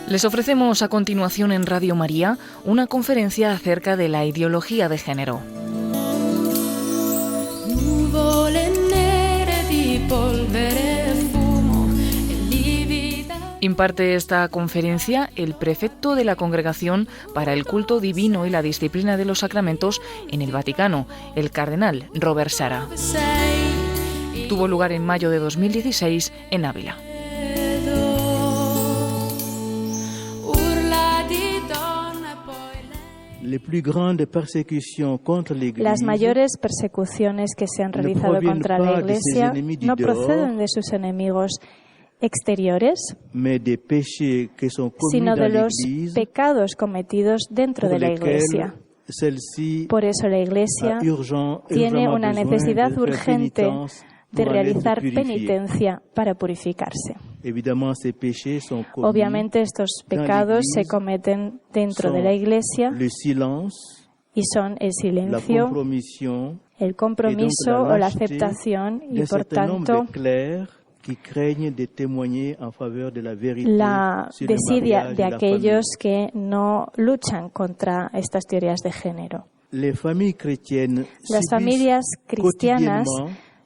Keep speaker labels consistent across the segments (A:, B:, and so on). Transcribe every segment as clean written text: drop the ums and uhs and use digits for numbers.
A: Les ofrecemos a continuación en Radio María una conferencia acerca de la ideología de género. Imparte esta conferencia el prefecto de la Congregación para el Culto Divino y la Disciplina de los Sacramentos en el Vaticano, el cardenal Robert Sarah. Tuvo lugar en mayo de 2016 en Ávila.
B: Las mayores persecuciones que se han realizado contra la Iglesia no proceden de sus enemigos exteriores, sino de los pecados cometidos dentro de la Iglesia. Por eso la Iglesia tiene una necesidad urgente de realizar penitencia para purificarse. Obviamente estos pecados se cometen dentro de la Iglesia y son el silencio, el compromiso o la aceptación y, por tanto, la desidia de aquellos que no luchan contra estas teorías de género. Las familias cristianas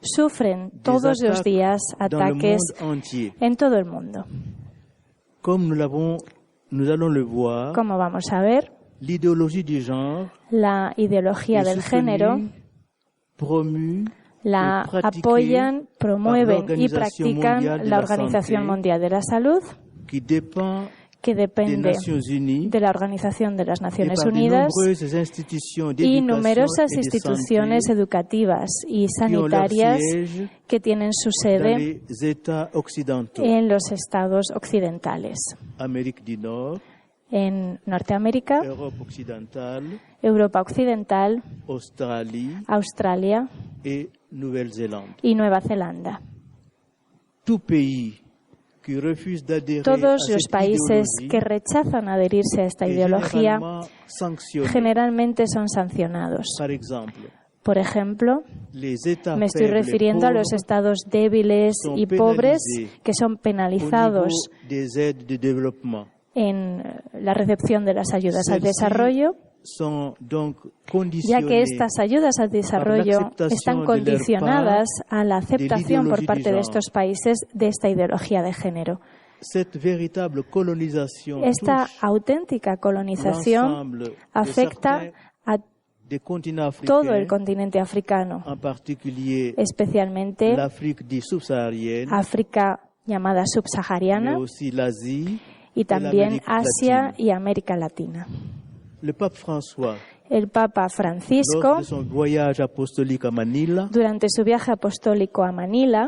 B: sufren todos los días ataques en todo el mundo. Como vamos a ver, la ideología del género la apoyan, promueven y practican la Organización Mundial de la Salud, que depende de la Organización de las Naciones Unidas, y numerosas instituciones educativas y sanitarias que tienen su sede en los estados occidentales, en Norteamérica, Europa Occidental, Australia y Nueva Zelanda. Todos los países que rechazan adherirse a esta ideología generalmente son sancionados. Por ejemplo, me estoy refiriendo a los estados débiles y pobres que son penalizados en la recepción de las ayudas al desarrollo, ya que estas ayudas al desarrollo están condicionadas a la aceptación por parte de estos países de esta ideología de género. Esta auténtica colonización afecta a todo el continente africano, especialmente África llamada subsahariana y también Asia y América Latina. El Papa Francisco, durante su viaje apostólico a Manila,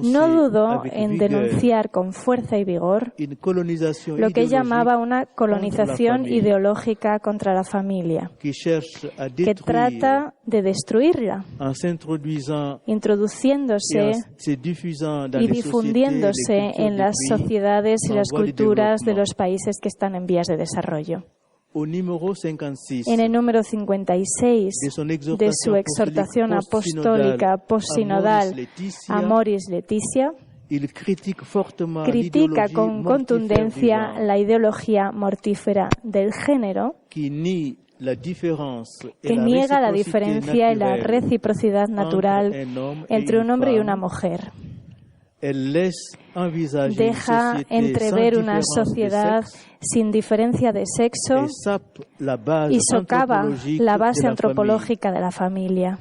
B: no dudó en denunciar con fuerza y vigor lo que llamaba una colonización ideológica contra la familia, que trata de destruirla, introduciéndose y difundiéndose en las sociedades y las culturas de los países que están en vías de desarrollo. En el número 56 de su exhortación apostólica postsinodal Amoris Laetitia, critica con contundencia la ideología mortífera del género, que niega la diferencia y la reciprocidad natural entre un hombre y una mujer. Deja entrever una sociedad sin diferencia de sexo y socava la base antropológica de la familia.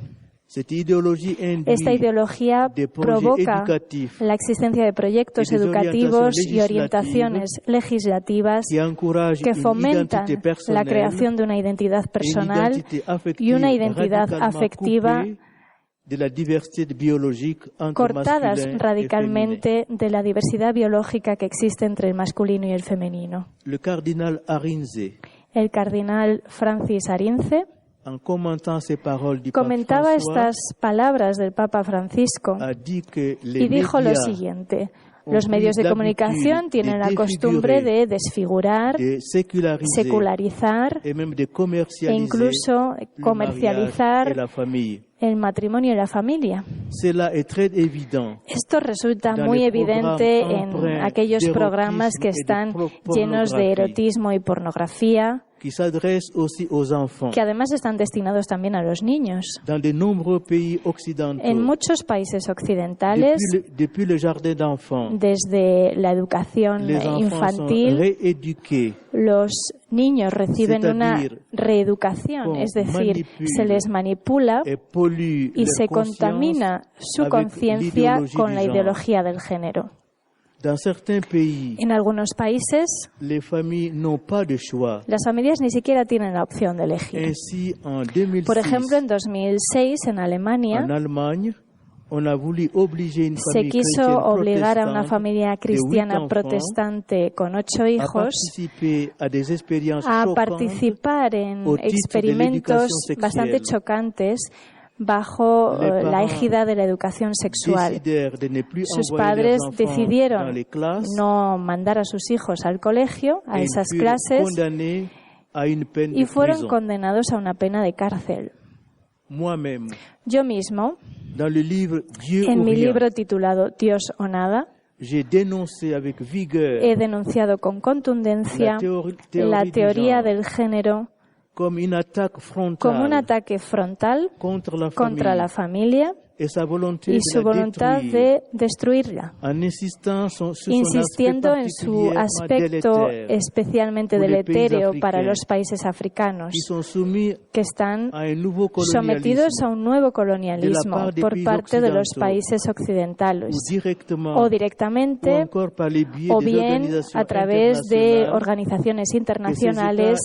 B: Esta ideología provoca la existencia de proyectos educativos y orientaciones legislativas que fomentan la creación de una identidad personal y una identidad afectiva cortadas radicalmente de la diversidad biológica que existe entre el masculino y el femenino. El cardenal Francis Arinze comentaba estas palabras del Papa Francisco y dijo lo siguiente: los medios de comunicación tienen la costumbre de desfigurar, secularizar e incluso comercializar el matrimonio y la familia. Esto resulta muy evidente en aquellos programas que están llenos de erotismo y pornografía, que además están destinados también a los niños. En muchos países occidentales, desde la educación infantil, los niños reciben una reeducación, es decir, se les manipula y se contamina su conciencia con la ideología del género. En algunos países, las familias ni siquiera tienen la opción de elegir. Por ejemplo, en 2006, en Alemania, se quiso obligar a una familia cristiana protestante con 8 hijos a participar en experimentos bastante chocantes bajo la égida de la educación sexual. Sus padres decidieron no mandar a sus hijos al colegio, a esas clases, y fueron condenados a una pena de cárcel. Yo mismo, en mi libro titulado Dios o nada, he denunciado con contundencia la teoría del género como un ataque frontal contra la familia y su voluntad de destruirla, insistiendo en su aspecto especialmente deletérea para los países africanos, que están sometidos a un nuevo colonialismo por parte de los países occidentales, o directamente, o bien a través de organizaciones internacionales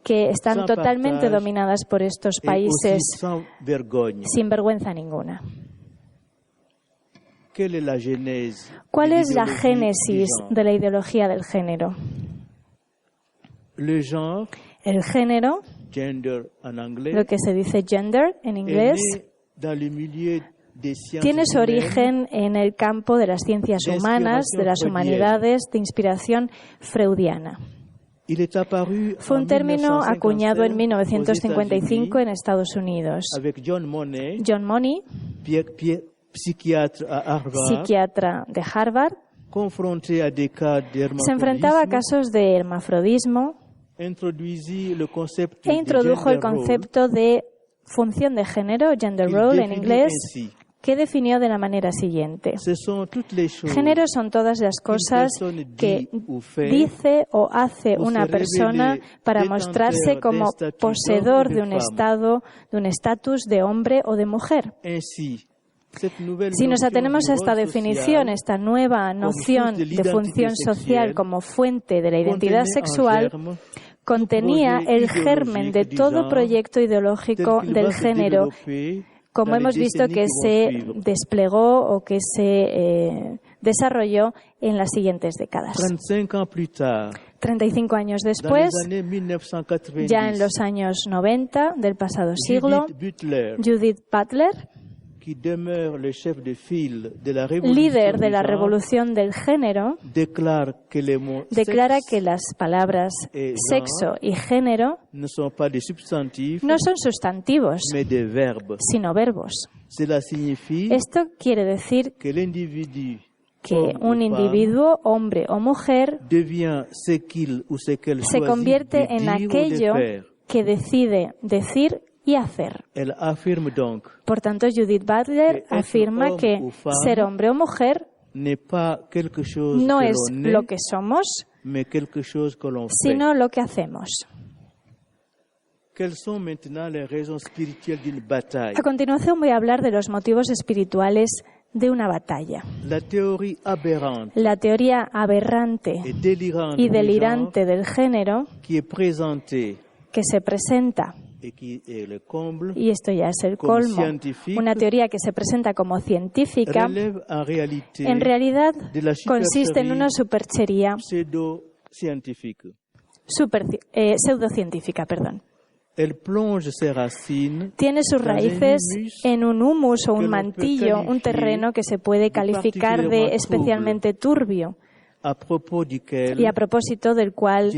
B: que están totalmente dominadas por estos países sin vergüenza ninguna. ¿Cuál es la génesis de la ideología del género? El género, lo que se dice gender en inglés, tiene su origen en el campo de las ciencias humanas, de las humanidades, de inspiración freudiana. Fue un término acuñado en 1955 en Estados Unidos. John Money, psiquiatra de Harvard, se enfrentaba a casos de hermafrodismo e introdujo el concepto de función de género, gender role en inglés, que definió de la manera siguiente: género son todas las cosas que dice o hace una persona para mostrarse como poseedor de un estado, de un estatus de hombre o de mujer. Si nos atenemos a esta definición, esta nueva noción de función social como fuente de la identidad sexual, contenía el germen de todo proyecto ideológico del género, como hemos visto que se desplegó o que se desarrolló en las siguientes décadas. 35 años después, ya en los años 90 del pasado siglo, Judith Butler, líder de la revolución del género, declara que las palabras sexo y género no son sustantivos, sino verbos. Esto quiere decir que un individuo, hombre o mujer, se convierte en aquello que decide decir y hacer. Por tanto, Judith Butler afirma que ser hombre o mujer no es lo que somos, sino lo que hacemos. A continuación voy a hablar de los motivos espirituales de una batalla. La teoría aberrante y delirante del género, que se presenta, y esto ya es el colmo, una teoría que se presenta como científica, en realidad consiste en una superchería pseudocientífica. Tiene sus raíces en un humus o un mantillo, un terreno que se puede calificar de especialmente turbio, y a propósito del cual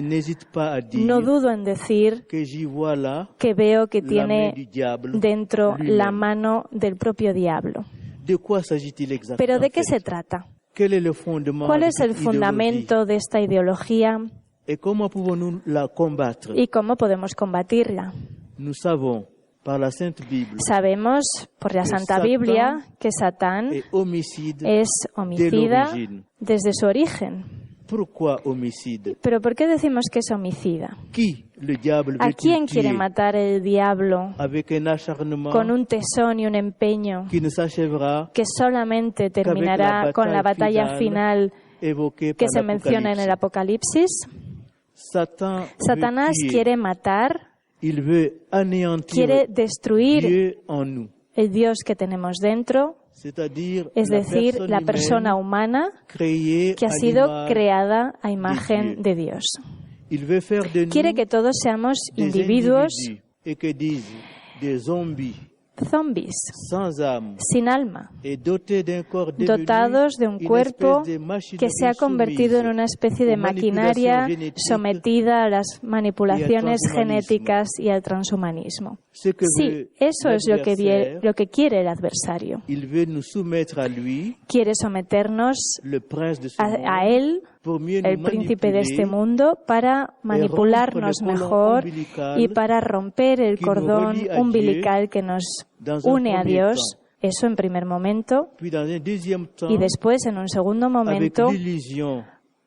B: no dudo en decir que veo que tiene dentro la mano del propio diablo. ¿Pero de qué se trata? ¿Cuál es el fundamento de esta ideología? ¿Y cómo podemos combatirla? Sabemos por la Santa Biblia que Satán es homicida desde su origen. ¿Pero por qué decimos que es homicida? ¿A quién quiere matar el diablo con un tesón y un empeño que solamente terminará con la batalla final que se menciona en el Apocalipsis? Satanás quiere matar, quiere destruir el Dios que tenemos dentro, es decir, la persona humana que ha sido creada a imagen de Dios. Quiere que todos seamos individuos zombies, sin alma, dotados de un cuerpo que se ha convertido en una especie de maquinaria sometida a las manipulaciones genéticas y al transhumanismo. Sí, eso es lo que quiere el adversario. Quiere someternos a él, el príncipe de este mundo, para manipularnos mejor y para romper el cordón umbilical que nos une a Dios. Eso en primer momento. Y después, en un segundo momento,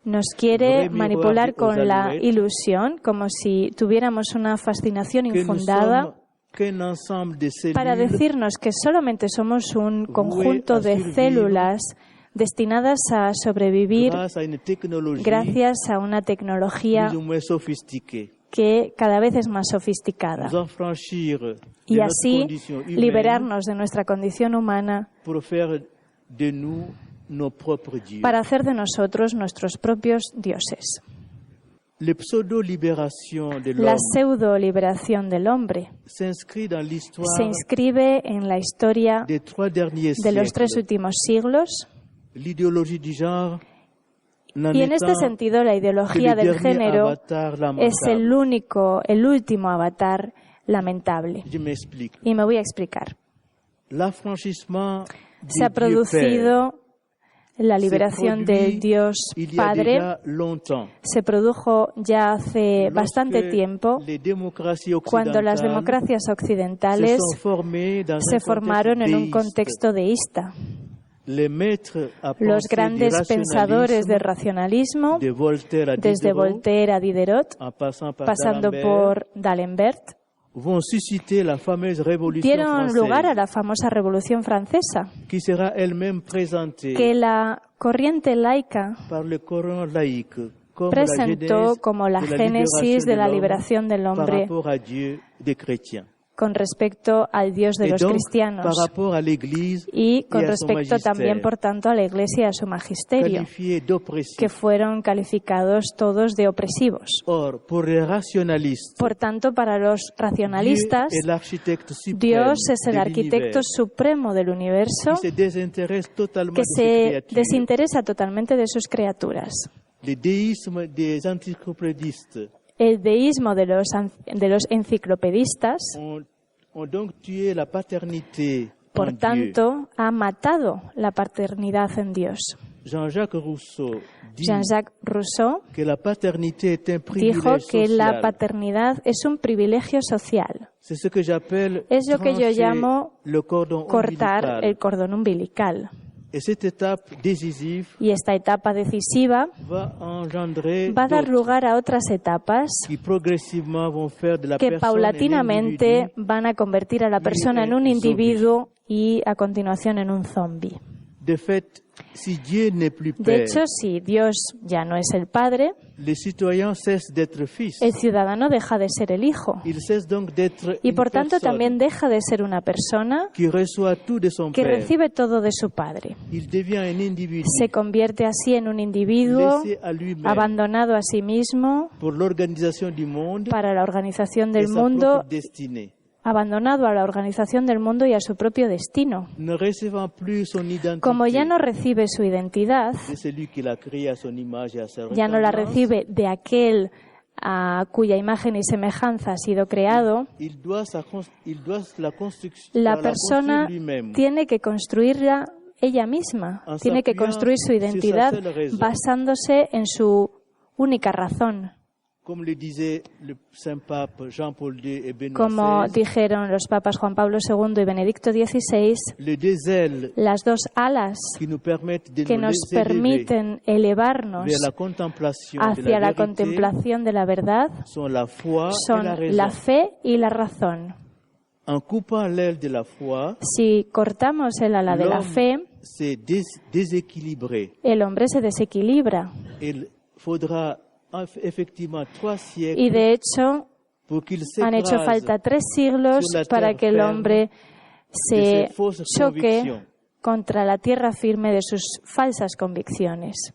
B: nos quiere manipular con la ilusión, como si tuviéramos una fascinación infundada, para decirnos que solamente somos un conjunto de células destinadas a sobrevivir gracias a una tecnología que cada vez es más sofisticada, y así liberarnos de nuestra condición humana para hacer de nosotros nuestros propios dioses. La pseudo-liberación del hombre se inscribe en la historia de los 3 últimos siglos, y en este sentido la ideología del género es el último avatar lamentable. Y me voy a explicar. Se ha producido la liberación del Dios Padre, se produjo ya hace bastante tiempo, cuando las democracias occidentales se formaron en un contexto deísta. Los grandes pensadores del racionalismo, desde Voltaire a Diderot, pasando por D'Alembert, dieron lugar a la famosa Revolución Francesa, que la corriente laica presentó como la génesis de la liberación del hombre con respecto al Dios de los cristianos y con respecto también, por tanto, a la Iglesia y a su magisterio, que fueron calificados todos de opresivos. Por tanto, para los racionalistas, Dios es el arquitecto supremo del universo que se desinteresa totalmente de sus criaturas. El deísmo de los enciclopedistas, por tanto, ha matado la paternidad en Dios. Jean-Jacques Rousseau dijo que la paternidad es un privilegio social. Es lo que yo llamo cortar el cordón umbilical. Y esta etapa decisiva va a dar lugar a otras etapas que paulatinamente van a convertir a la persona en un individuo y a continuación en un zombi. De hecho, si Dios ya no es el Padre, el ciudadano deja de ser el Hijo. Y por tanto también deja de ser una persona que recibe todo de su Padre. Se convierte así en un individuo abandonado a sí mismo para la organización del mundo abandonado a la organización del mundo y a su propio destino. Como ya no recibe su identidad, ya no la recibe de aquel a cuya imagen y semejanza ha sido creado, la persona tiene que construirla ella misma, tiene que construir su identidad basándose en su única razón. Como dijeron los papas Juan Pablo II y Benedicto XVI, las dos alas que nos permiten elevarnos hacia la contemplación de la verdad son la fe y la razón. Si cortamos el ala de la fe, el hombre se desequilibra. Y de hecho, han hecho falta 3 siglos para que el hombre se choque contra la tierra firme de sus falsas convicciones,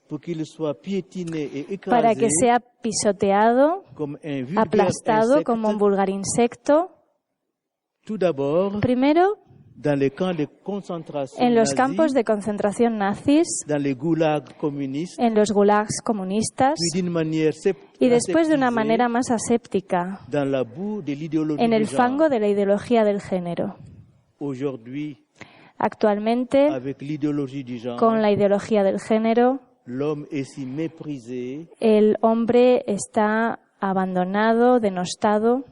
B: para que sea pisoteado, aplastado como un vulgar insecto. Primero, en los campos de concentración nazis, en los gulags comunistas y después de una manera más aséptica, en el fango de la ideología del género. Actualmente, con la ideología del género, el hombre está abandonado, denostado,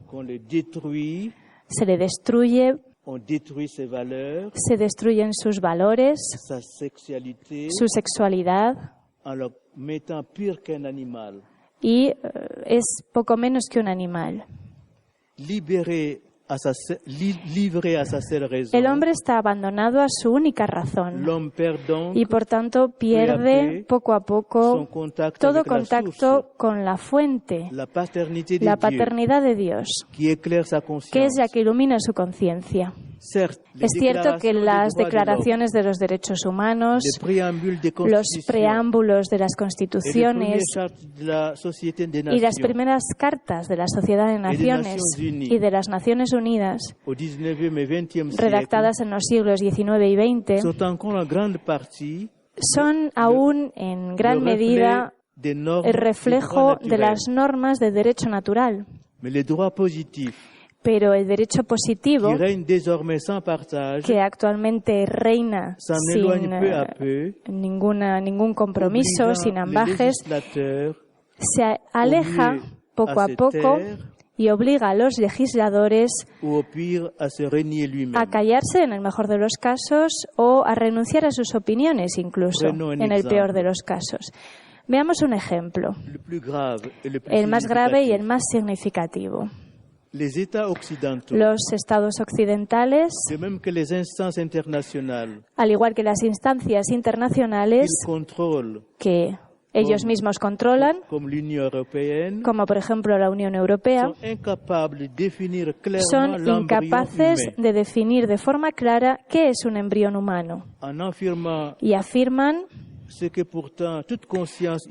B: se le destruye. Se destruyen sus valores, su sexualidad, y es poco menos que un animal. El hombre está abandonado a su única razón y por tanto pierde poco a poco todo contacto con la fuente, la paternidad de Dios, que es la que ilumina su conciencia. Es cierto que las declaraciones de los derechos humanos, los preámbulos de las constituciones y las primeras cartas de la Sociedad de Naciones y de las Naciones Unidas, redactadas en los siglos XIX y XX, son aún en gran medida el reflejo de las normas de derecho natural. Pero el derecho positivo, que actualmente reina sin ningún compromiso, sin ambajes, se aleja poco a poco y obliga a los legisladores a callarse en el mejor de los casos o a renunciar a sus opiniones incluso en el peor de los casos. Veamos un ejemplo, el más grave y el más significativo. Los estados occidentales, al igual que las instancias internacionales que ellos mismos controlan, como por ejemplo la Unión Europea, son incapaces de definir de forma clara qué es un embrión humano y afirman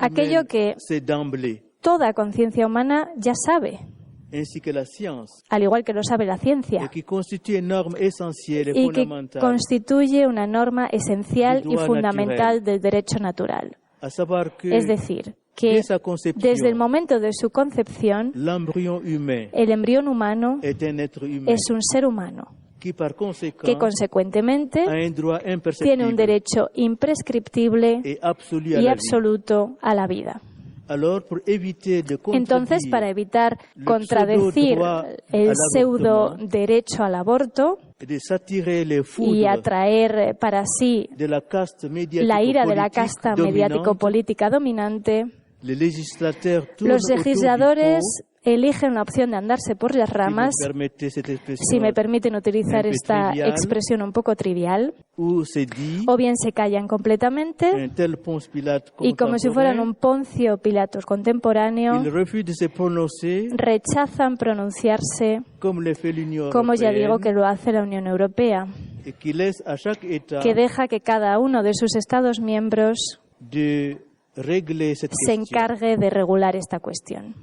B: aquello que toda conciencia humana ya sabe, al igual que lo sabe la ciencia, y que constituye una norma esencial y fundamental del derecho natural. Es decir, que desde el momento de su concepción, el embrión humano es un ser humano que consecuentemente tiene un derecho imprescriptible y absoluto a la vida. Entonces, para evitar contradecir el pseudo derecho al aborto y atraer para sí la ira de la casta mediático-política dominante, los legisladores eligen la opción de andarse por las ramas, si me permiten utilizar esta expresión un poco trivial, o bien se callan completamente y, como si fueran un Poncio Pilatos contemporáneo, rechazan pronunciarse, como ya digo que lo hace la Unión Europea, que deja que cada uno de sus Estados miembros se encargue de regular esta cuestión.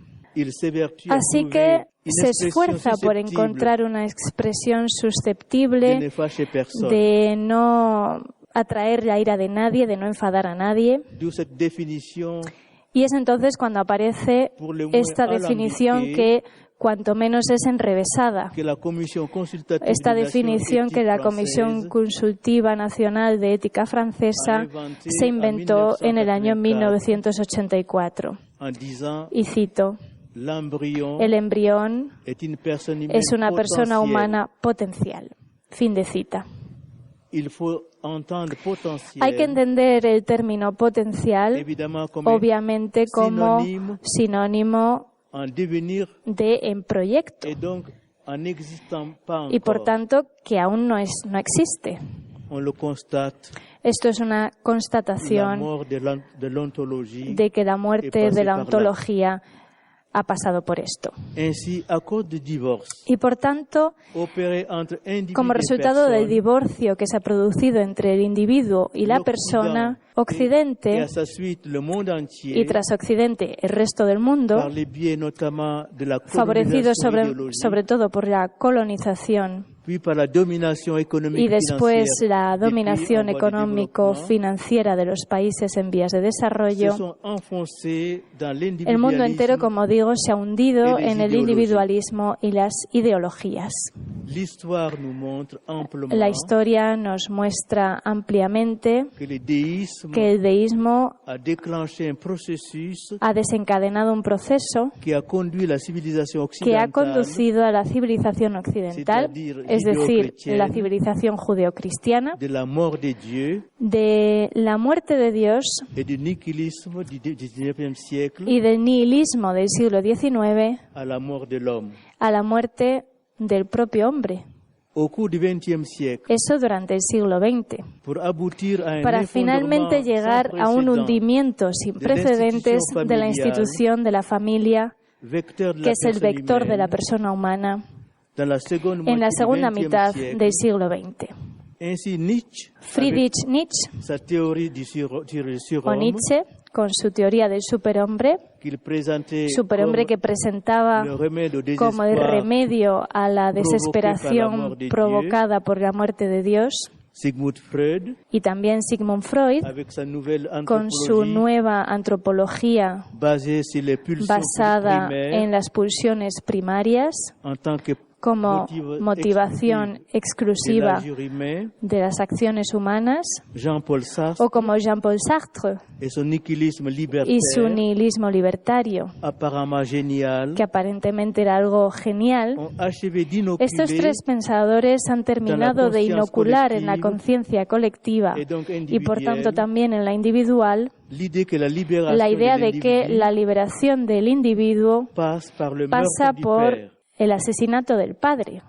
B: Así que se esfuerza por encontrar una expresión susceptible de no atraer la ira de nadie, de no enfadar a nadie. Y es entonces cuando aparece esta definición que cuanto menos es enrevesada. Esta definición que la Comisión Consultiva Nacional de Ética Francesa se inventó en el año 1984. Y cito: el embrión es una persona humana potencial. Fin de cita. Hay que entender el término potencial, obviamente, como sinónimo de en proyecto y, por tanto, que aún no existe. Esto es una constatación de que la muerte de la ontología ha pasado por esto. Y por tanto, como resultado del divorcio que se ha producido entre el individuo y la persona, Occidente, y tras Occidente el resto del mundo, favorecido sobre todo por la colonización y después la dominación económico-financiera de los países en vías de desarrollo, el mundo entero, como digo, se ha hundido en el individualismo y las ideologías. La historia nos muestra ampliamente que el deísmo ha desencadenado un proceso que ha conducido a la civilización occidental, es decir, la civilización judeocristiana, de la muerte de Dios y del nihilismo del siglo XIX a la muerte del propio hombre. Eso durante el siglo XX, para finalmente llegar a un hundimiento sin precedentes de la institución de la familia, que es el vector de la persona humana, en la segunda mitad del siglo XX. Friedrich Nietzsche, o Nietzsche, con su teoría del superhombre que presentaba como el remedio a la desesperación provocada por la muerte de Dios, y también Sigmund Freud, con su nueva antropología basada en las pulsiones primarias como motivación exclusiva de las acciones humanas, o como Jean-Paul Sartre y su nihilismo libertario, que aparentemente era algo genial. Estos tres pensadores han terminado de inocular en la conciencia colectiva y por tanto también en la individual la idea de que la liberación del individuo pasa por el asesinato del padre.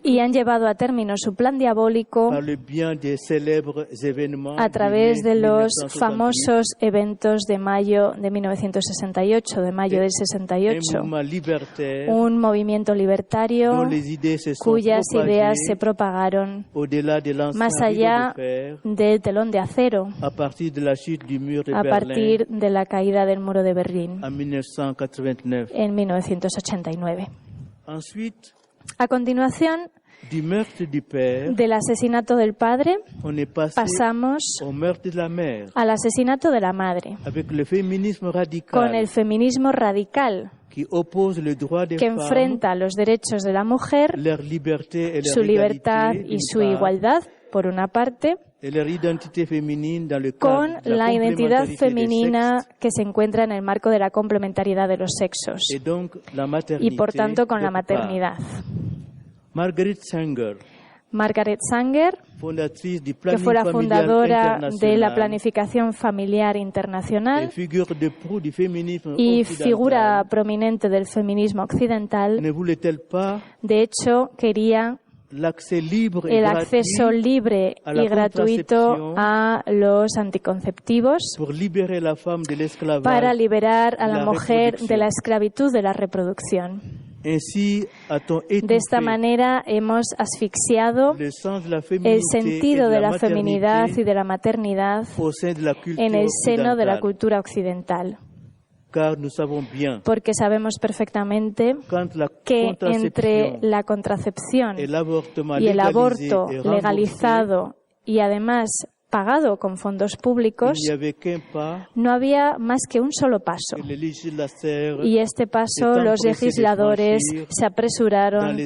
B: Y han llevado a término su plan diabólico a través de los famosos eventos de mayo de 1968, de mayo del 68. Un movimiento libertario cuyas ideas se propagaron más allá del telón de acero a partir de la caída del muro de Berlín en 1989. A continuación del asesinato del padre, pasamos al asesinato de la madre, con el feminismo radical que enfrenta los derechos de la mujer, su libertad y su igualdad, por una parte, con la identidad femenina que se encuentra en el marco de la complementariedad de los sexos y, por tanto, con la maternidad. Margaret Sanger, que fue la fundadora de la Planificación Familiar Internacional y figura prominente del feminismo occidental, de hecho, quería el acceso libre y gratuito a los anticonceptivos para liberar a la mujer de la esclavitud de la reproducción. De esta manera hemos asfixiado el sentido de la feminidad y de la maternidad en el seno de la cultura occidental. porque sabemos perfectamente que entre la contracepción y el aborto legalizado y además pagado con fondos públicos, no había más que un solo paso. Y este paso los legisladores se apresuraron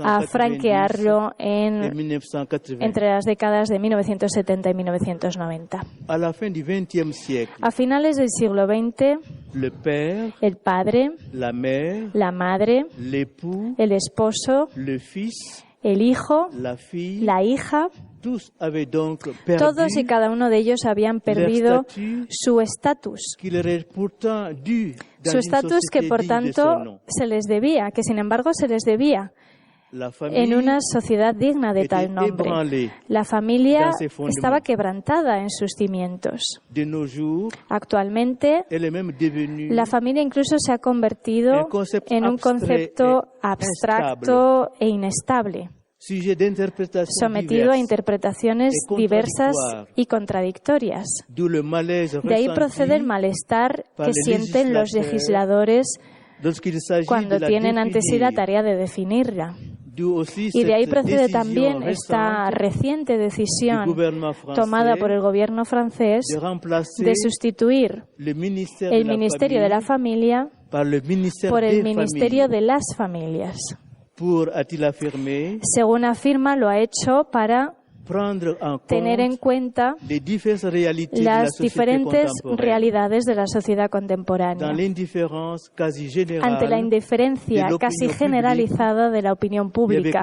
B: a franquearlo entre las décadas de 1970 y 1990. A finales del siglo XX, el padre, la madre, el esposo, el hijo, la hija, todos y cada uno de ellos habían perdido su estatus. Su estatus que, por tanto, se les debía, que sin embargo se les debía en una sociedad digna de tal nombre. La familia estaba quebrantada en sus cimientos. Actualmente, la familia incluso se ha convertido en un concepto abstracto e inestable, sometido a interpretaciones diversas y contradictorias. De ahí procede el malestar que sienten los legisladores cuando tienen ante sí la tarea de definirla. Y de ahí procede también esta reciente decisión tomada por el gobierno francés de sustituir el Ministerio de la Familia por el Ministerio de las Familias. Según afirma, lo ha hecho para tener en cuenta las diferentes realidades de la sociedad contemporánea, ante la indiferencia casi generalizada de la opinión pública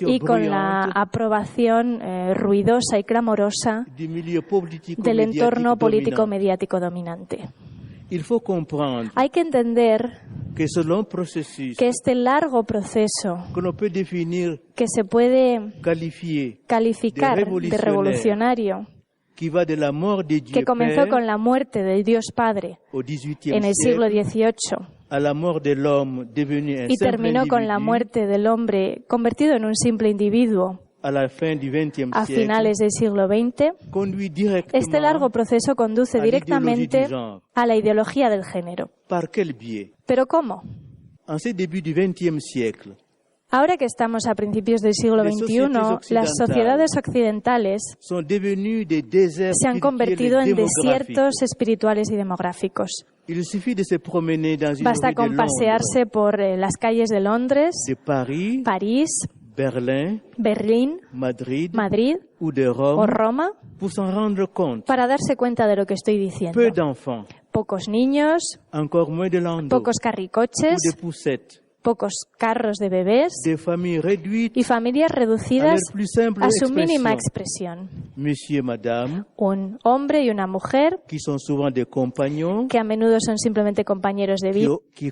B: y con la aprobación ruidosa y clamorosa del entorno político-mediático dominante. Hay que entender que este largo proceso que se puede calificar de revolucionario, que comenzó con la muerte del Dios Padre en el siglo XVIII y terminó con la muerte del hombre convertido en un simple individuo a finales del siglo XX, este largo proceso conduce directamente a la ideología del género. ¿Pero cómo? Ahora que estamos a principios del siglo XXI, las sociedades occidentales se han convertido en desiertos espirituales y demográficos. Basta con pasearse por las calles de Londres, París, Berlín, Madrid o Roma para darse cuenta de lo que estoy diciendo. Pocos niños, pocos carricoches, pocos carros de bebés y familias reducidas a su mínima expresión. Un hombre y una mujer que a menudo son simplemente compañeros de vida y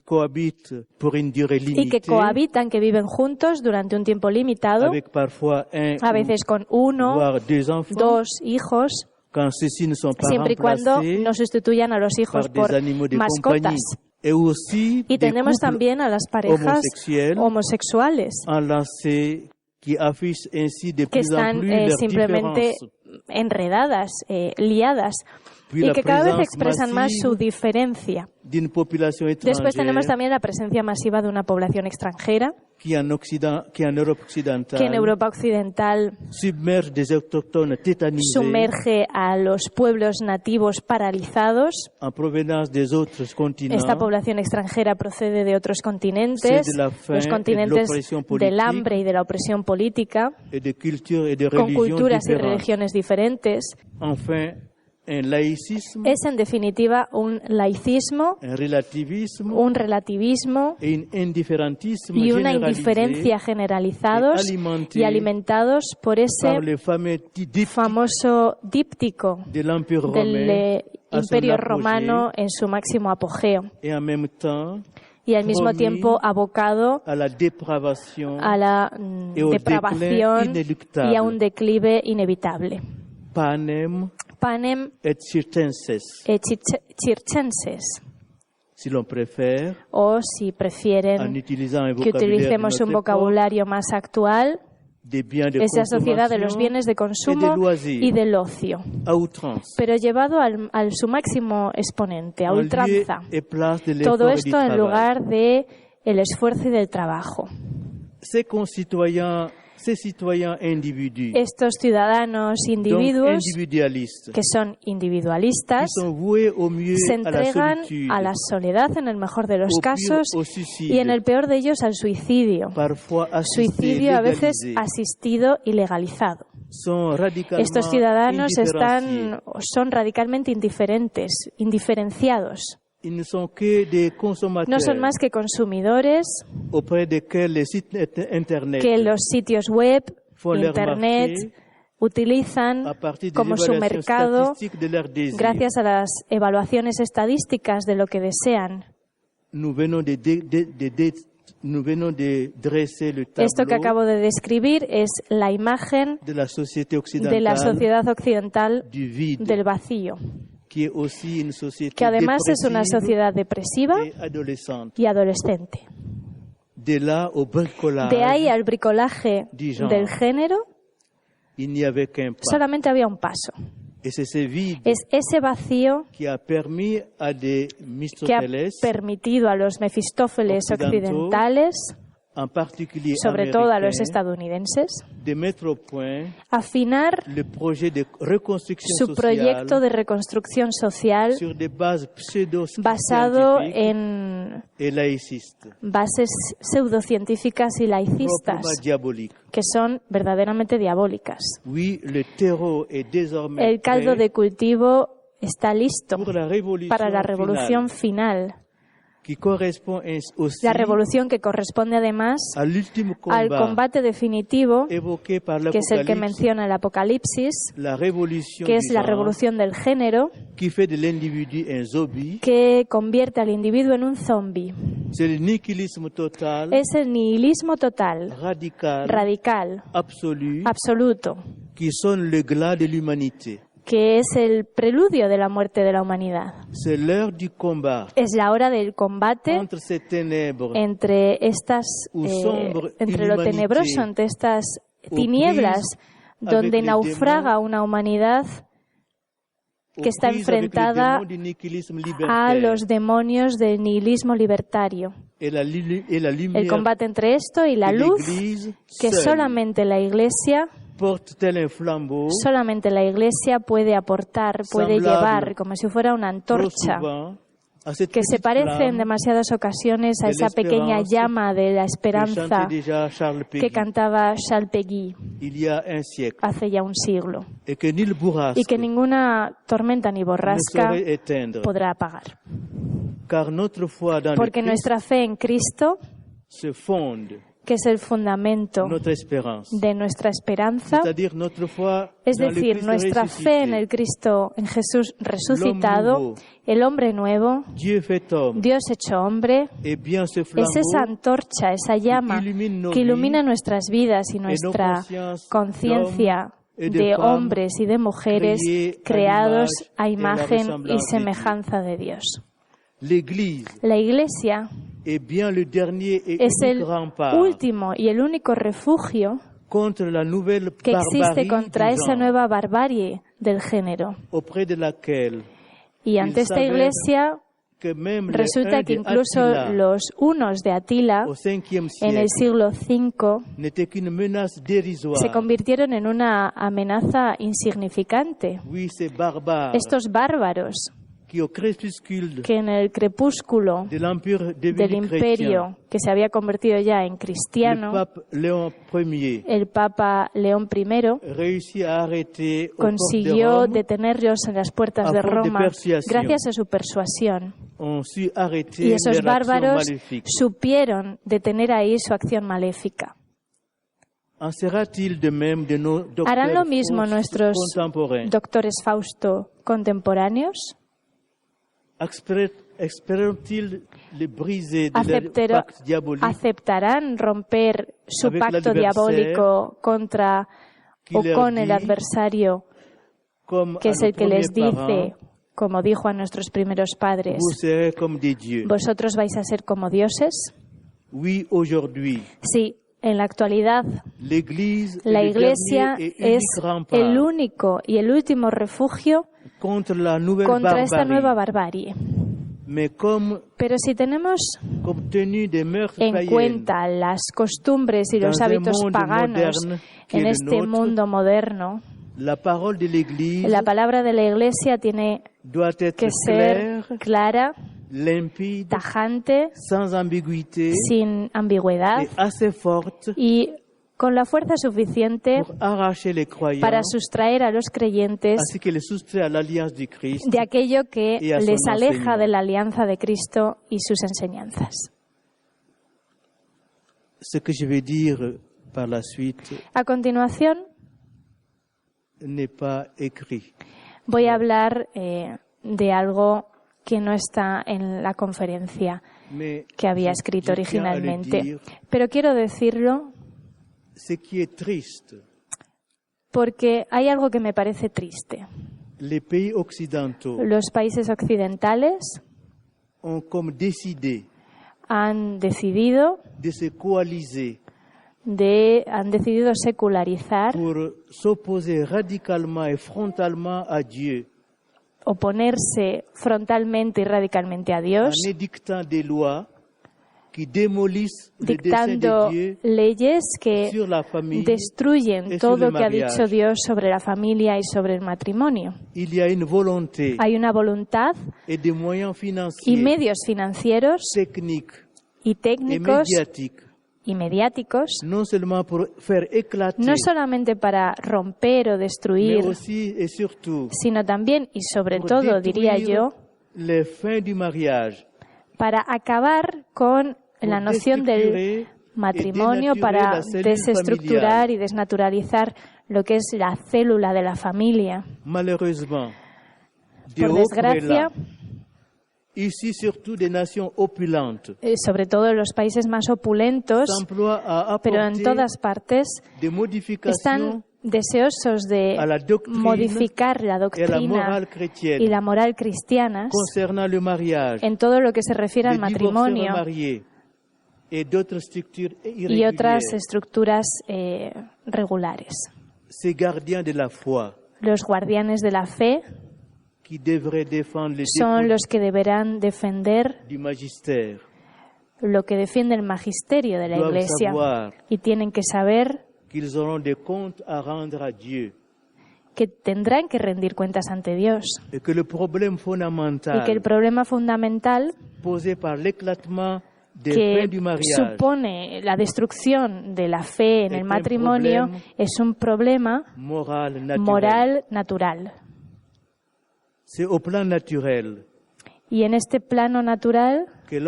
B: que cohabitan, que viven juntos durante un tiempo limitado, a veces con uno, dos hijos, siempre y cuando no sustituyan a los hijos por mascotas. Y tenemos también a las parejas homosexuales que están simplemente enredadas, liadas, y que cada vez expresan más su diferencia. Después tenemos también la presencia masiva de una población extranjera que en Europa Occidental sumerge a los pueblos nativos paralizados. Esta población extranjera procede de otros continentes, los continentes del hambre y de la opresión política, con culturas y religiones diferentes. Es en definitiva un laicismo, un relativismo y una indiferencia generalizados y alimentados por ese famoso díptico del Imperio Romano en su máximo apogeo, y al mismo tiempo abocado a la depravación y a un declive inevitable. Panem et circenses, o si prefieren que utilicemos un vocabulario más actual, esa sociedad de los bienes de consumo y del ocio, pero llevado a su máximo exponente, a ultranza. Todo esto en lugar de el esfuerzo y del trabajo. Estos ciudadanos individuos que son individualistas se entregan a la soledad en el mejor de los casos y en el peor de ellos al suicidio. Suicidio a veces asistido y legalizado. Estos ciudadanos son radicalmente indiferenciados. No son más que consumidores que los sitios web, Internet, utilizan como su mercado gracias a las evaluaciones estadísticas de lo que desean. Esto que acabo de describir es la imagen de la sociedad occidental del vacío, que además es una sociedad depresiva y adolescente. De ahí al bricolaje del género solamente había un paso. Es ese vacío que ha permitido a los Mefistófeles occidentales, sobre todo a los estadounidenses, afinar su proyecto de reconstrucción social basado en bases pseudocientíficas y laicistas que son verdaderamente diabólicas. El caldo de cultivo está listo para la revolución final. La revolución que corresponde además al combate definitivo, que es el que menciona el Apocalipsis, que es la revolución del género, que convierte al individuo en un zombi. Es el nihilismo total, radical, absoluto, que es el preludio de la muerte de la humanidad. Es la hora del combate entre lo tenebroso, entre estas tinieblas, donde naufraga una humanidad que está enfrentada a los demonios del nihilismo libertario. El combate entre esto y la luz que solamente la Iglesia puede aportar, puede llevar, como si fuera una antorcha, que se parece en demasiadas ocasiones a esa pequeña llama de la esperanza que cantaba Charles Péguy hace ya un siglo, y que ninguna tormenta ni borrasca podrá apagar. Porque nuestra fe en Cristo, que es el fundamento de nuestra esperanza, es decir, nuestra fe en el Cristo, en Jesús resucitado, el hombre nuevo, Dios hecho hombre, es esa antorcha, esa llama que ilumina nuestras vidas y nuestra conciencia de hombres y de mujeres creados a imagen y semejanza de Dios. La Iglesia es el último y el único refugio que existe contra esa nueva barbarie del género. Y ante esta Iglesia resulta que incluso los hunos de Atila en el siglo V se convirtieron en una amenaza insignificante. Estos bárbaros que en el crepúsculo del imperio, que se había convertido ya en cristiano, el Papa León I consiguió detenerlos en las puertas de Roma gracias a su persuasión. Y esos bárbaros supieron detener ahí su acción maléfica. ¿Harán lo mismo nuestros doctores Fausto contemporáneos? ¿Aceptarán romper su pacto diabólico contra o con el adversario, que es el que les dice, como dijo a nuestros primeros padres, vosotros vais a ser como dioses? Sí, En la actualidad, la Iglesia es el único y el último refugio contra esta nueva barbarie. Pero si tenemos en cuenta las costumbres y los hábitos paganos en este mundo moderno, la palabra de la Iglesia tiene que ser clara, tajante, sin ambigüedad y con la fuerza suficiente para sustraer a los creyentes de aquello que les aleja de la alianza de Cristo y sus enseñanzas. A continuación, voy a hablar de algo que no está en la conferencia que había escrito originalmente. Pero quiero decirlo porque hay algo que me parece triste. Los países occidentales han decidido secularizar, oponerse frontalmente y radicalmente a Dios, dictando leyes que destruyen todo lo que ha dicho Dios sobre la familia y sobre el matrimonio. Hay una voluntad y medios financieros y técnicos y mediáticos, no solamente para romper o destruir, sino también y sobre todo, diría yo, para acabar con la noción del matrimonio, para desestructurar y desnaturalizar lo que es la célula de la familia. Por desgracia, sobre todo en los países más opulentos, pero en todas partes, están deseosos de modificar la doctrina y la moral cristianas en todo lo que se refiere al matrimonio y otras estructuras regulares. Los guardianes de la fe son los que deberán defender lo que defiende el magisterio de la Iglesia y tienen que saber que tendrán que rendir cuentas ante Dios y que el problema fundamental que supone la destrucción de la fe en el matrimonio es un problema moral natural. Y en este plano natural, el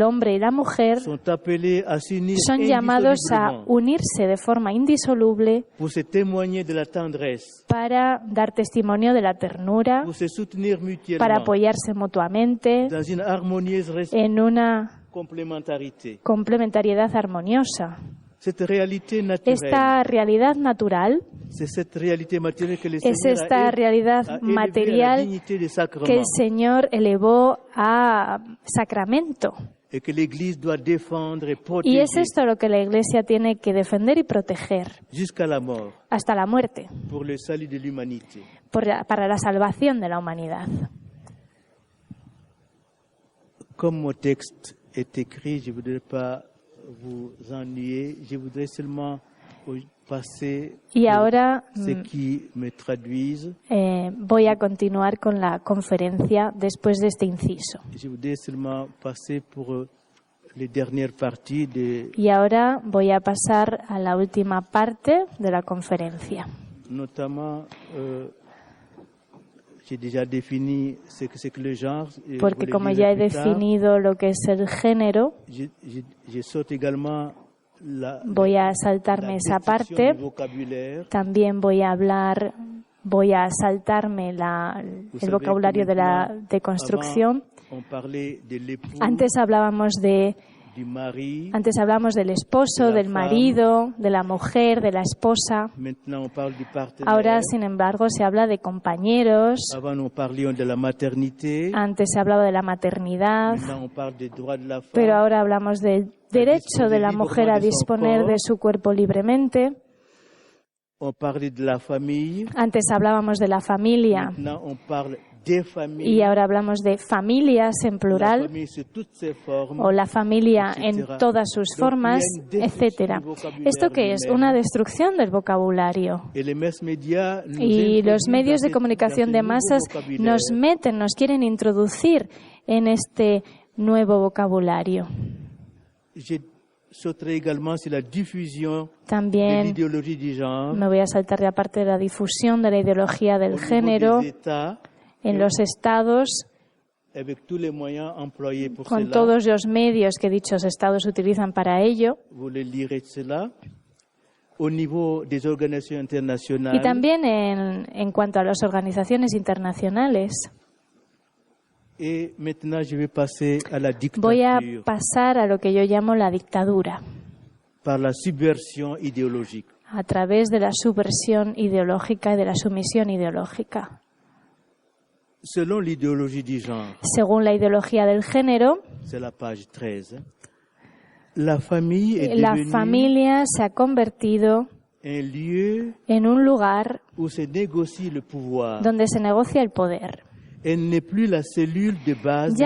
B: hombre y la mujer son llamados a unirse de forma indisoluble para dar testimonio de la ternura, para apoyarse mutuamente en una complementariedad armoniosa. Esta realidad natural es esta realidad material que el Señor elevó a sacramento. Y es esto lo que la Iglesia tiene que defender y proteger hasta la muerte, para la salvación de la humanidad.
C: Como texte est écrit, je voudrais pas vous ennuyer, je voudrais seulement passer ce qui me traduise.
B: Voy a continuar con la conferencia después de este inciso.
C: Je voudrais seulement passer pour les dernières parties de.
B: Y ahora voy a pasar a la última parte de la conferencia.
C: Notamment, j'ai déjà défini ce que c'est que le genre.
B: Porque como ya he definido lo que es el género,
C: je saute également
B: voy a saltarme esa parte. También voy a saltarme el vocabulario de construcción. Antes hablábamos de Antes hablamos del esposo, del marido, de la mujer, de la esposa. Ahora, sin embargo, se habla de compañeros. Antes se hablaba de la maternidad. Pero ahora hablamos del derecho de la mujer a disponer de su cuerpo libremente. Antes hablábamos de la familia. Y ahora hablamos de familias en plural, o la familia en todas sus formas, etc. ¿Esto qué es? Una destrucción del vocabulario. Y los medios de comunicación de masas nos quieren introducir en este nuevo vocabulario. También me voy a saltar de aparte de la difusión de la ideología del género en los estados, con todos los medios que dichos estados utilizan para ello. Y también en cuanto a las organizaciones internacionales. Voy a pasar a lo que yo llamo la dictadura, a través de la subversión ideológica y de la sumisión ideológica. Según la ideología del género, la familia se ha convertido en un lugar donde se negocia el poder. Ya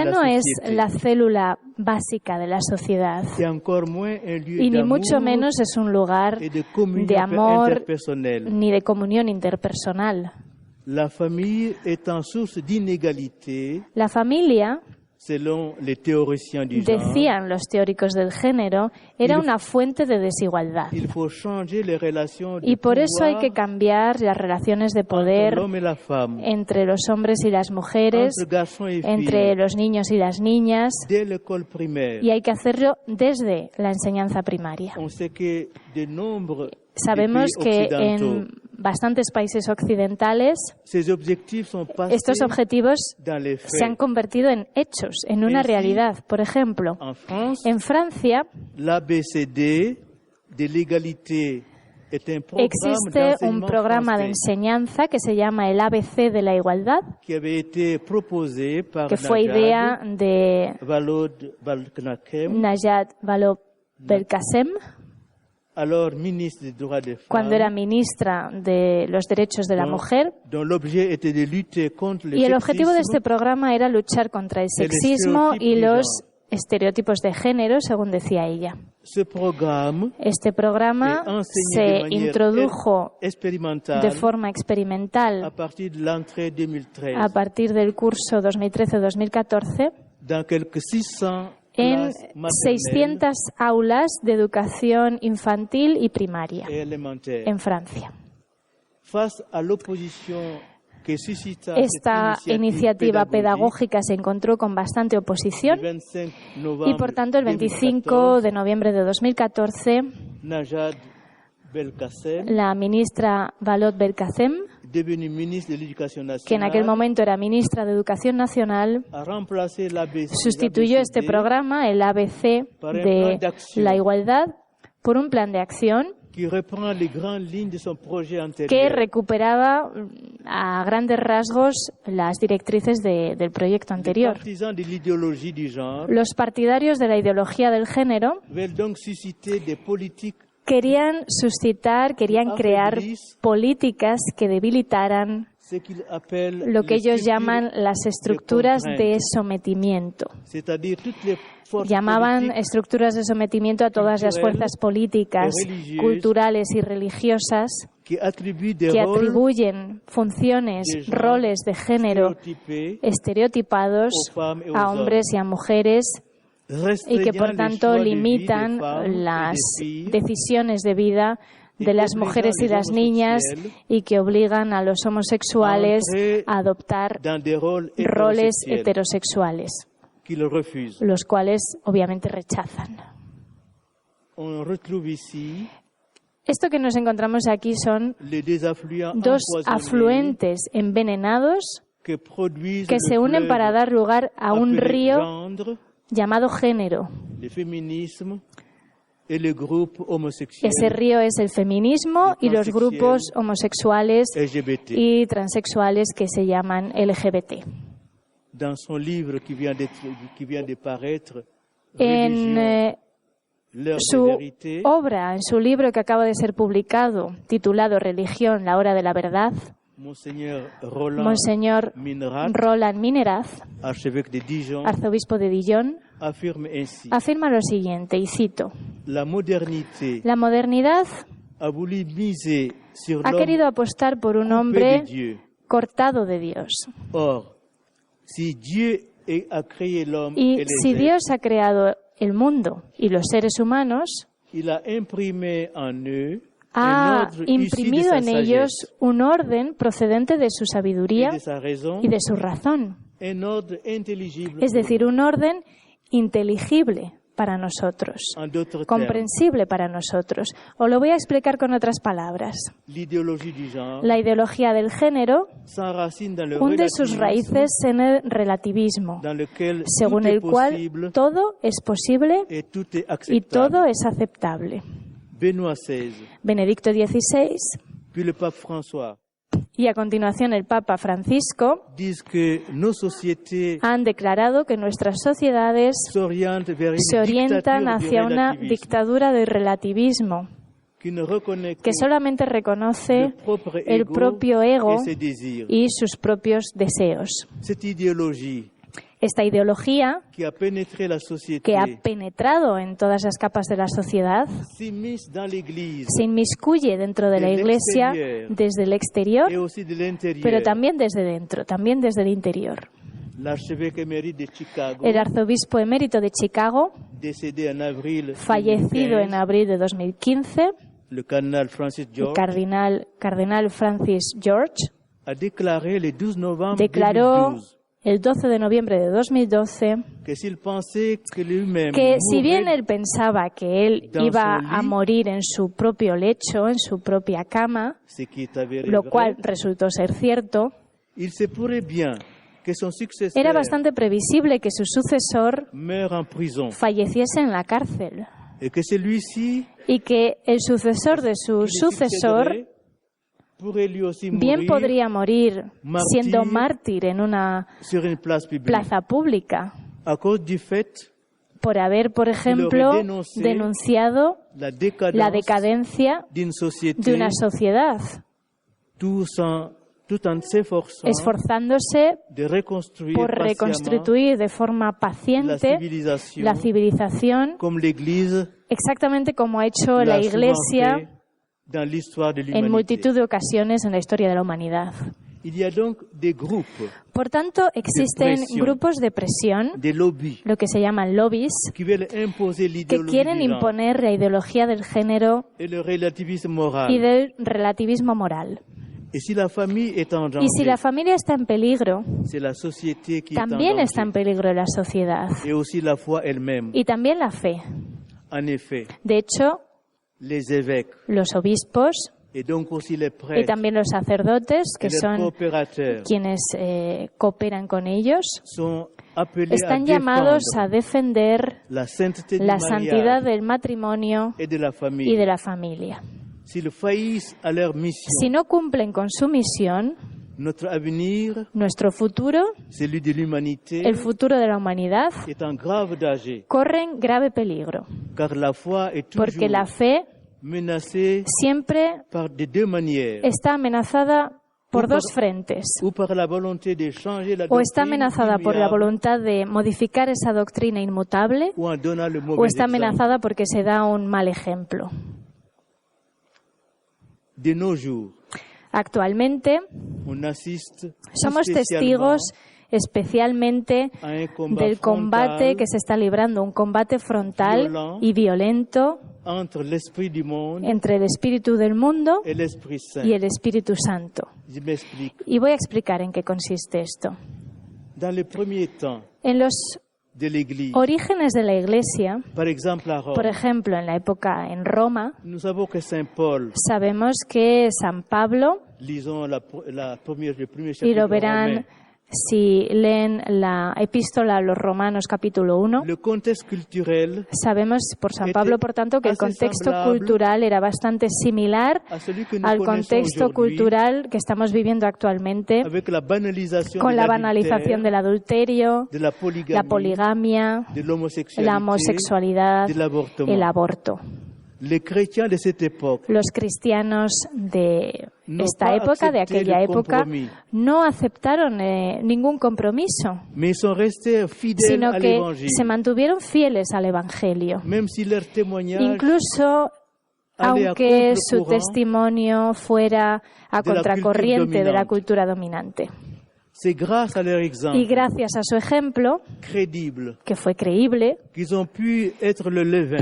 B: no es la célula básica de la sociedad, y ni mucho menos es un lugar de amor ni de comunión interpersonal. La familia, decían los teóricos del género, era una fuente de desigualdad. Y por eso hay que cambiar las relaciones de poder entre los hombres y las mujeres, entre los niños y las niñas, y hay que hacerlo desde la enseñanza primaria. Sabemos que en bastantes países occidentales estos objetivos se han convertido en hechos, en una realidad. Por ejemplo, en Francia existe un programa de enseñanza que se llama el ABC de la igualdad, que fue idea de Najat Vallaud-Belkacem, cuando era ministra de los derechos de la mujer, y el objetivo de este programa era luchar contra el sexismo y los estereotipos de género, según decía ella. Este programa se introdujo de forma experimental a partir del curso 2013-2014 en 600 aulas de educación infantil y primaria en Francia. Esta iniciativa pedagógica se encontró con bastante oposición y, por tanto, el 25 de noviembre de 2014, la ministra Vallaud-Belkacem, que en aquel momento era ministra de Educación Nacional, sustituyó este programa, el ABC de la igualdad, por un plan de acción que recuperaba a grandes rasgos las directrices del proyecto anterior. Los partidarios de la ideología del género querían crear políticas que debilitaran lo que ellos llaman las estructuras de sometimiento. Llamaban estructuras de sometimiento a todas las fuerzas políticas, culturales y religiosas que atribuyen funciones, roles de género estereotipados a hombres y a mujeres, y que por tanto limitan las decisiones de vida de las mujeres y las niñas, y que obligan a los homosexuales a adoptar roles heterosexuales, los cuales obviamente rechazan. Esto que nos encontramos aquí son dos afluentes envenenados que se unen para dar lugar a un río llamado género. Ese río es el feminismo y los grupos homosexuales y transexuales que se llaman LGBT. En su obra, en su libro que acaba de ser publicado, titulado Religión, la hora de la verdad, Monseñor Roland Mineraz, arzobispo de Dijon, afirma lo siguiente, y cito: la modernidad ha querido apostar por un hombre cortado de Dios. Y si Dios ha creado el mundo y los seres humanos, ha imprimido en ellos un orden procedente de su sabiduría y de su razón. Es decir, un orden inteligible para nosotros, comprensible para nosotros. Os lo voy a explicar con otras palabras. La ideología del género hunde sus raíces en el relativismo, según el cual todo es posible y todo es aceptable. Benedicto XVI y a continuación el Papa Francisco han declarado que nuestras sociedades se orientan hacia una dictadura del relativismo que solamente reconoce el propio ego y sus propios deseos. Esta ideología, que ha penetrado en todas las capas de la sociedad, se inmiscuye dentro de la Iglesia desde el exterior, pero también desde dentro, también desde el interior. El arzobispo emérito de Chicago, fallecido en abril de 2015, el cardenal Francis George, declaró el 12 de noviembre de 2012 que si bien él pensaba que él iba a morir en su propio lecho, en su propia cama, lo cual resultó ser cierto, era bastante previsible que su sucesor falleciese en la cárcel y que el sucesor de su sucesor bien podría morir siendo mártir en una plaza pública por haber, por ejemplo, denunciado la decadencia de una sociedad, esforzándose por reconstituir de forma paciente la civilización, exactamente como ha hecho la Iglesia en multitud de ocasiones en la historia de la humanidad. Por tanto, existen grupos de presión, lo que se llaman lobbies, que quieren imponer la ideología del género y del relativismo moral. Y si la familia está en peligro, también está en peligro la sociedad y también la fe. De hecho, los obispos y también los sacerdotes, que son quienes cooperan con ellos, están llamados a defender la santidad del matrimonio y de la familia. Si no cumplen con su misión, nuestro futuro, el futuro de la humanidad, corren grave peligro, porque la fe siempre está amenazada por dos frentes. O está amenazada por la voluntad de modificar esa doctrina inmutable, o está amenazada porque se da un mal ejemplo. Actualmente, somos testigos especialmente del combate que se está librando, un combate frontal y violento entre el espíritu del mundo y el Espíritu Santo. Y voy a explicar en qué consiste esto. En los orígenes de la Iglesia, por ejemplo, en la época en Roma, sabemos que San Pablo, y lo verán Si leen la epístola a los Romanos capítulo 1, sabemos por San Pablo, por tanto, que el contexto cultural era bastante similar al contexto cultural que estamos viviendo actualmente, con la banalización del adulterio, la poligamia, la homosexualidad, el aborto. Los cristianos de esta época, de aquella época, no aceptaron ningún compromiso, sino que se mantuvieron fieles al Evangelio. Incluso aunque su testimonio fuera a contracorriente de la cultura dominante. Y gracias a su ejemplo, que fue creíble,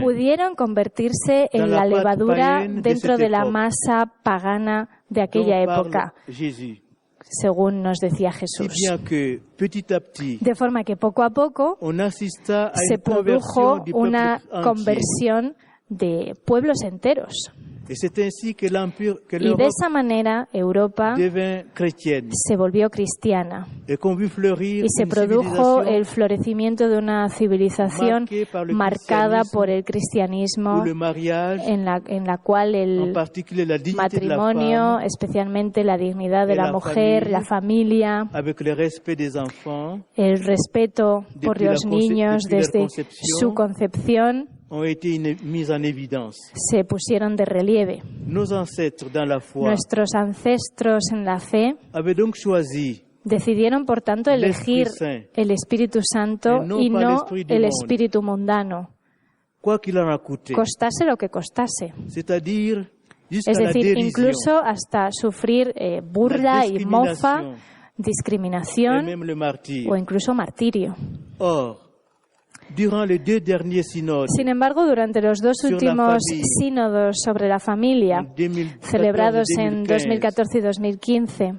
B: pudieron convertirse en la levadura dentro de la masa pagana de aquella época, según nos decía Jesús. De forma que poco a poco se produjo una conversión de pueblos enteros. Y de esa manera Europa se volvió cristiana y se produjo el florecimiento de una civilización marcada por el cristianismo, en la cual el matrimonio, especialmente la dignidad de la mujer, la familia, el respeto por los niños desde su concepción, se pusieron de relieve. Nuestros ancestros en la fe decidieron, por tanto, elegir el Espíritu Santo y no el espíritu mundano, costase lo que costase. Es decir, incluso hasta sufrir burla y mofa, discriminación o incluso martirio. Sin embargo, durante los dos últimos sínodos sobre la familia, celebrados en 2014 y 2015,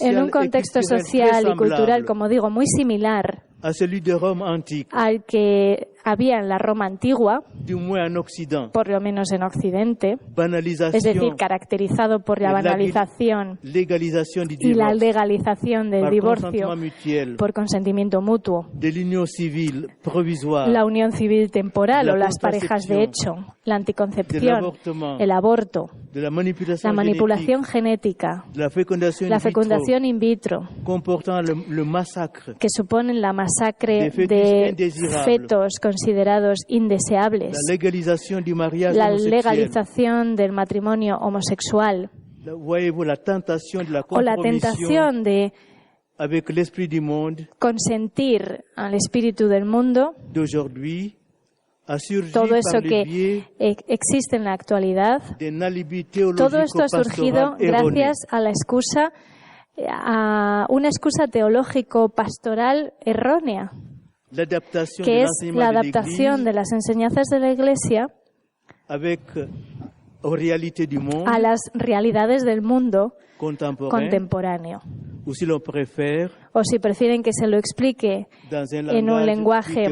B: en un contexto social y cultural, como digo, muy similar al que había en la Roma antigua, por lo menos en Occidente, es decir, caracterizado por la banalización y la legalización del divorcio por consentimiento mutuo, la unión civil temporal o las parejas de hecho, la anticoncepción, el aborto, la manipulación genética, la fecundación in vitro, que suponen la masacre de fetos considerados indeseables, la legalización del matrimonio homosexual o la tentación de consentir al espíritu del mundo. Todo eso que existe en la actualidad, todo esto ha surgido gracias a una excusa teológico-pastoral errónea, que es la adaptación de las enseñanzas de la Iglesia a las realidades del mundo contemporáneo. O si prefieren que se lo explique en un lenguaje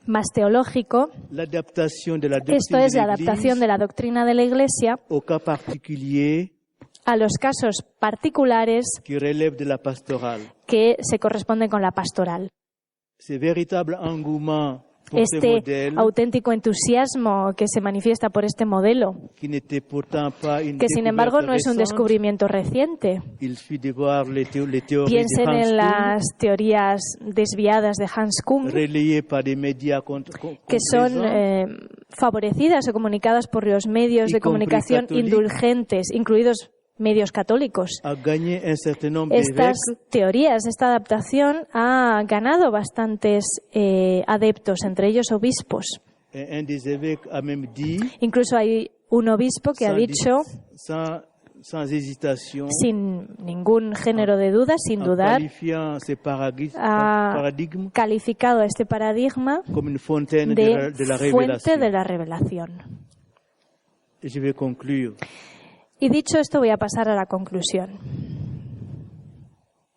B: más teológico, esto es la adaptación de la doctrina de la Iglesia a los casos particulares que se corresponden con la pastoral. Este auténtico entusiasmo que se manifiesta por este modelo, que sin embargo no es un descubrimiento reciente. Piensen en las teorías desviadas de Hans Kung, que son favorecidas o comunicadas por los medios de comunicación indulgentes, incluidos medios católicos. Estas teorías, esta adaptación ha ganado bastantes adeptos, entre ellos obispos. Incluso hay un obispo que ha dicho, sin ningún género de duda, sin dudar, ha calificado a este paradigma de fuente de la revelación. Y dicho esto, voy a pasar a la conclusión.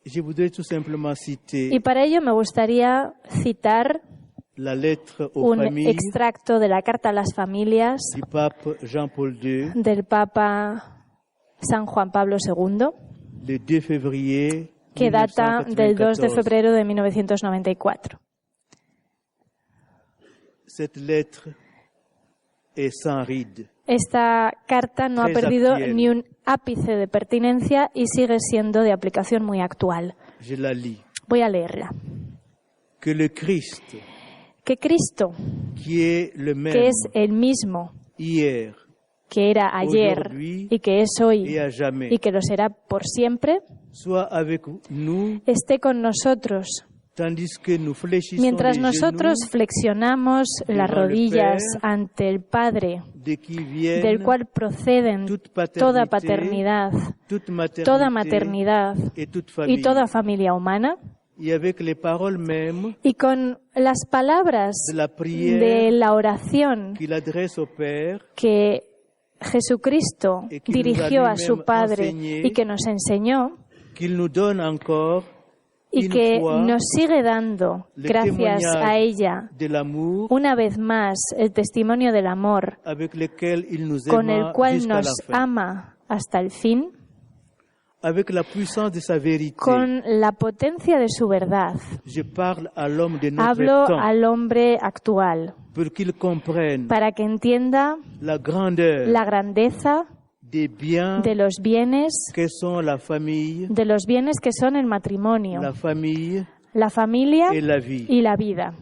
B: Y para ello me gustaría citar un extracto de la Carta a las Familias del Papa San Juan Pablo II, que data del 2 de febrero de 1994.
C: Cette lettre est sans ride.
B: Esta carta no ha perdido ni un ápice de pertinencia y sigue siendo de aplicación muy actual.
C: Je la lis.
B: Voy a leerla.
C: Que le Christ,
B: que Cristo,
C: que
B: es el mismo,
C: hier,
B: que era ayer y que es hoy y que lo será por siempre,
C: soit avec nous,
B: esté con nosotros. Mientras nosotros flexionamos las rodillas ante el Padre, del cual proceden toda paternidad, toda maternidad y toda familia humana, y con las palabras de la oración que Jesucristo dirigió a su Padre y que nos enseñó, y que nos sigue dando, gracias a ella, una vez más, el testimonio del amor con el cual nos ama hasta el fin, con la potencia de su verdad. Hablo al hombre actual para que entienda la grandeza de los bienes de los bienes que son el matrimonio, la familia y la vida.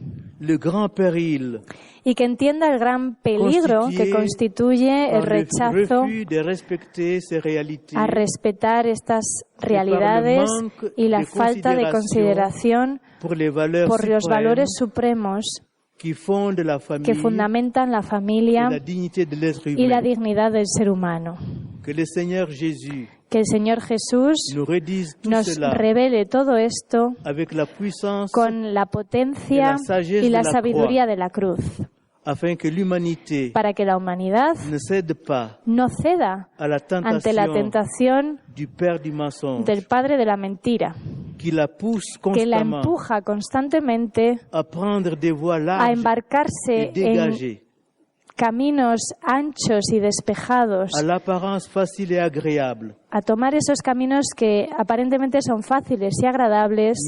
B: Y que entienda el gran peligro que constituye el rechazo a respetar estas realidades y la falta de consideración por los valores supremos que fundamentan la familia y la dignidad del ser humano. Que el Señor Jesús nos revele todo esto con la potencia y la sabiduría de la cruz, para que la humanidad no ceda ante la tentación del padre de la mentira, que la empuja constantemente a embarcarse en caminos anchos y despejados, a tomar esos caminos que aparentemente son fáciles y agradables,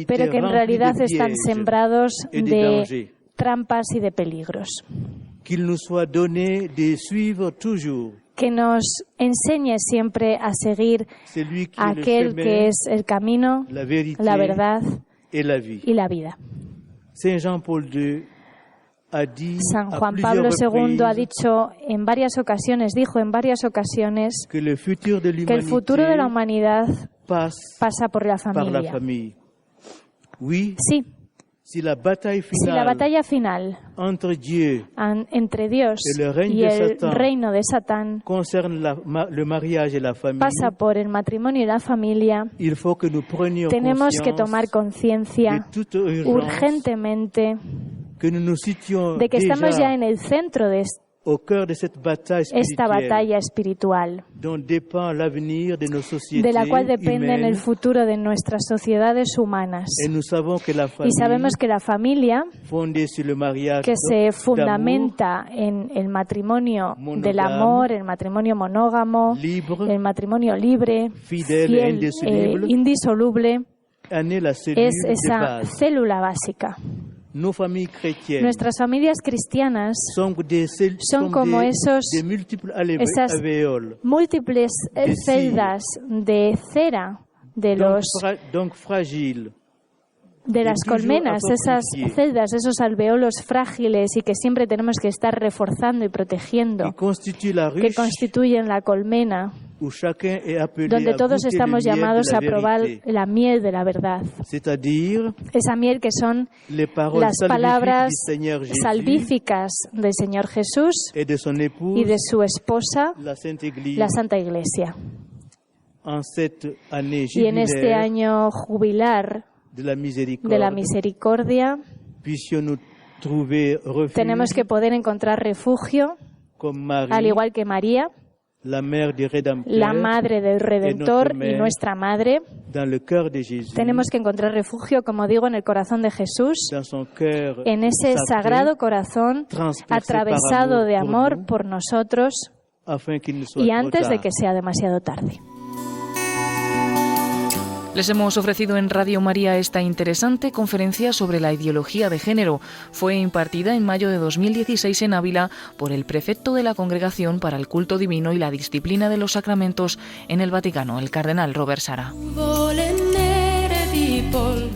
B: pero que en realidad están sembrados de trampas y de peligros. Que nos enseñe siempre a seguir a aquel que es el camino, la verdad y la vida. San Juan Pablo II ha dicho en varias ocasiones, dijo en varias ocasiones, que el futuro de la humanidad pasa por la familia. Sí. Si la batalla final entre Dios y el reino de Satán pasa por el matrimonio y la familia, tenemos que tomar conciencia urgentemente de que estamos ya en el centro de esta batalla espiritual, de la cual depende el futuro de nuestras sociedades humanas. Y sabemos que la familia, que se fundamenta en el matrimonio del amor, el matrimonio monógamo, el matrimonio libre, fiel e indisoluble, es esa célula básica. Nuestras familias cristianas son como esas múltiples celdas de cera de las colmenas, esas celdas, esos alveolos frágiles y que siempre tenemos que estar reforzando y protegiendo, que constituyen la colmena, donde todos estamos llamados a probar la miel de la verdad. Esa miel que son las palabras salvíficas del Señor Jesús y de su esposa, la Santa Iglesia. Y en este año jubilar de la misericordia, tenemos que poder encontrar refugio, al igual que María, la Madre del Redentor y nuestra Madre. Tenemos que encontrar refugio, como digo, en el corazón de Jesús, en ese sagrado corazón atravesado de amor por nosotros, y antes de que sea demasiado tarde.
A: Les hemos ofrecido en Radio María esta interesante conferencia sobre la ideología de género. Fue impartida en mayo de 2016 en Ávila por el prefecto de la Congregación para el Culto Divino y la Disciplina de los Sacramentos en el Vaticano, el cardenal Robert Sarah.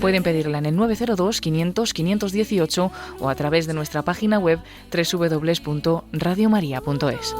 A: Pueden pedirla en el 902 500 518 o a través de nuestra página web www.radiomaria.es.